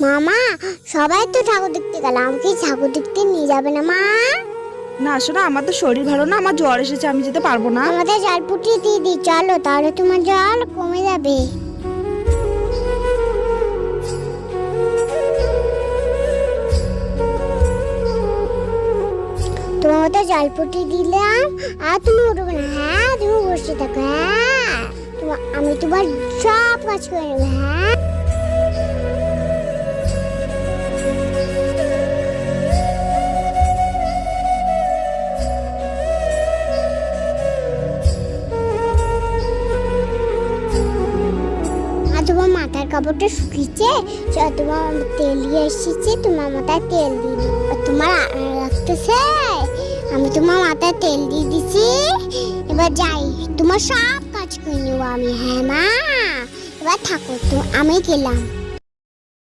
মামা, সবাই তো ঠাকুর দেখতে গেল, আমাকে ঠাকুর দেখতে নিয়ে যাবে না মা? না শোনা, আমার তো শরীর ভালো না, আমার জ্বর এসেছে, আমি যেতে পারবো না। আমাদের জল ফুটিয়ে দিয়ে দিই, চলো তাহলে তোমার জল কমে যাবে। তোমার তো জল ফুটিয়ে দিলাম, আর তুমি উঠবে না। হ্যাঁ, তুমি বসে থাকো। হ্যাঁ, আমি তোমার সব কাজ করে নেবো। হ্যাঁ, আর তোমার মাথার কাপড়টা শুকিয়েছে, তোমার তেল দিয়ে এসেছে, তোমার মাথায় তেল দিয়ে দিই। তোমার লাগতেছে, আমি তোমার মাথায় তেল দিয়ে দিছি। এবার যাই, তোমার সব কাজ করে নেবো আমি। হ্যাঁ মা, এবার থাকো তো, আমি গেলাম।